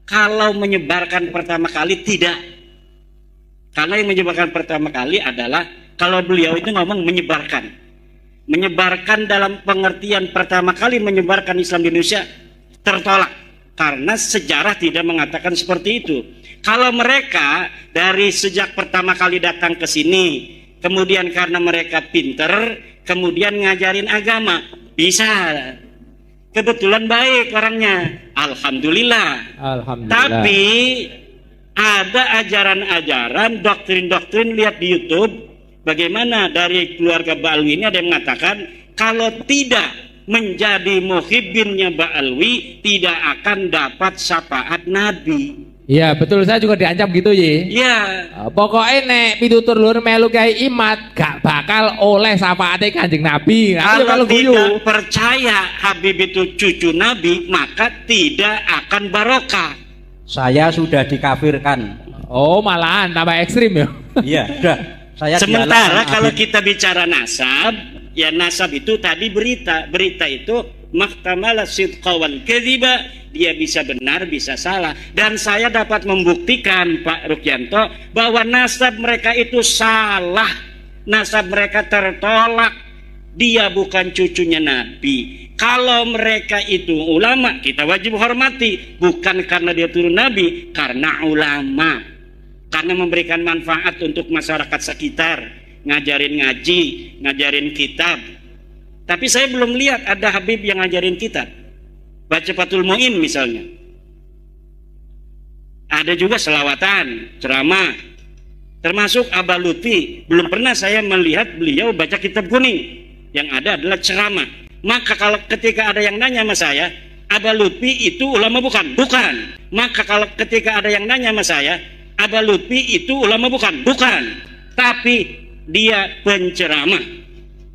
Kalau menyebarkan pertama kali tidak. Karena yang menyebarkan pertama kali adalah kalau beliau itu ngomong menyebarkan. Menyebarkan dalam pengertian pertama kali menyebarkan Islam di Indonesia tertolak. Karena sejarah tidak mengatakan seperti itu. Kalau mereka dari sejak pertama kali datang ke sini, kemudian karena mereka pinter, kemudian ngajarin agama, bisa. Kebetulan baik orangnya, alhamdulillah. Alhamdulillah. Tapi ada ajaran-ajaran, doktrin-doktrin, lihat di YouTube, bagaimana dari keluarga Ba'alwi ini ada yang mengatakan kalau tidak menjadi muhibbinnya Ba'alwi tidak akan dapat syafaat Nabi. Iya betul, saya juga diancam gitu Yi. Iya. Pokoknya nek pitutur luhur melu Kyai Imat gak bakal oleh syafaate Kanjeng Nabi. Kalau tidak percaya Habib itu cucu Nabi, maka tidak akan barokah. Saya sudah dikafirkan. Oh malahan tambah ekstrim ya. Iya, sudah. Saya sementara kalau kita bicara nasab, ya nasab itu tadi berita itu mahtamala sidqa wal kadhiba, dia bisa benar bisa salah, dan saya dapat membuktikan Pak Rukyanto bahwa nasab mereka itu salah, nasab mereka tertolak, dia bukan cucunya Nabi. Kalau mereka itu ulama, kita wajib hormati, bukan karena dia turun Nabi, karena ulama, karena memberikan manfaat untuk masyarakat sekitar, ngajarin ngaji, ngajarin kitab. Tapi saya belum lihat ada Habib yang ngajarin kitab, baca Fathul Mu'in misalnya. Ada juga selawatan, ceramah, termasuk Abah Lutfi. Belum pernah saya melihat beliau baca kitab kuning. Yang ada adalah ceramah. Maka kalau ketika ada yang nanya sama saya, Abah Lutfi itu ulama bukan? Bukan. Maka kalau ketika ada yang nanya sama saya, Abah Lutfi itu ulama bukan? Bukan. Tapi dia penceramah.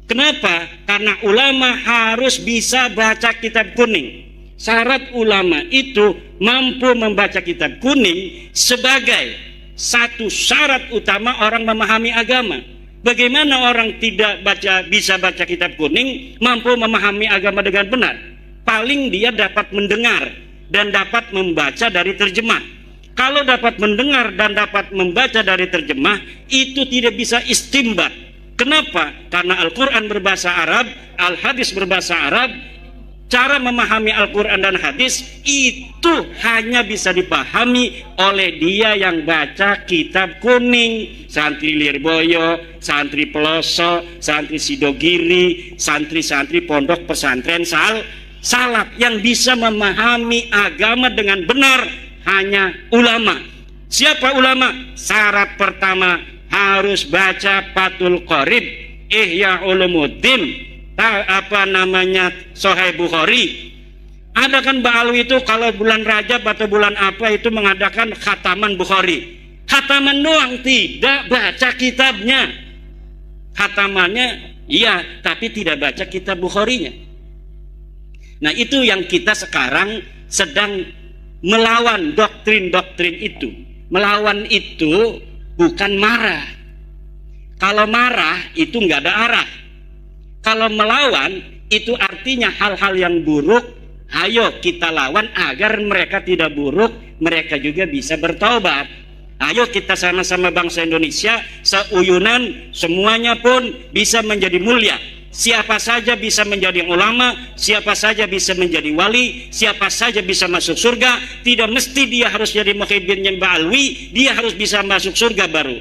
Kenapa? Karena ulama harus bisa baca kitab kuning. Syarat ulama itu mampu membaca kitab kuning sebagai satu syarat utama orang memahami agama. Bagaimana orang tidak bisa baca kitab kuning mampu memahami agama dengan benar? Paling dia dapat mendengar dan dapat membaca dari terjemah. Kalau dapat mendengar dan dapat membaca dari terjemah, itu tidak bisa istimbat. Kenapa? Karena Al-Quran berbahasa Arab, Al-Hadis berbahasa Arab. Cara memahami Al-Quran dan Hadis itu hanya bisa dipahami oleh dia yang baca kitab kuning. Santri Lirboyo, santri Peloso, santri Sidogiri, santri-santri pondok pesantren salaf. Yang bisa memahami agama dengan benar hanya ulama. Siapa ulama? Syarat pertama harus baca Fathul Qorib, Ihya Ulumuddin, Sahih Bukhari. Ada kan Ba'alwi itu kalau bulan Rajab atau bulan apa itu mengadakan khataman Bukhari. Khataman doang, tidak baca kitabnya. Khatamannya iya, tapi tidak baca kitab Bukharinya. Nah itu yang kita sekarang sedang melawan doktrin-doktrin itu. Melawan itu bukan marah. Kalau marah itu nggak ada arah. Kalau melawan itu artinya hal-hal yang buruk, ayo kita lawan agar mereka tidak buruk, mereka juga bisa bertaubat. Ayo kita sama-sama bangsa Indonesia seuyunan, semuanya pun bisa menjadi mulia. Siapa saja bisa menjadi ulama, siapa saja bisa menjadi wali, siapa saja bisa masuk surga. Tidak mesti dia harus jadi muhibbinnya Ba'alwi, dia harus bisa masuk surga baru.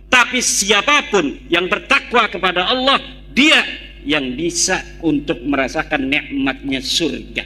Tapi siapapun yang bertakwa kepada Allah, dia yang bisa untuk merasakan nikmatnya surga.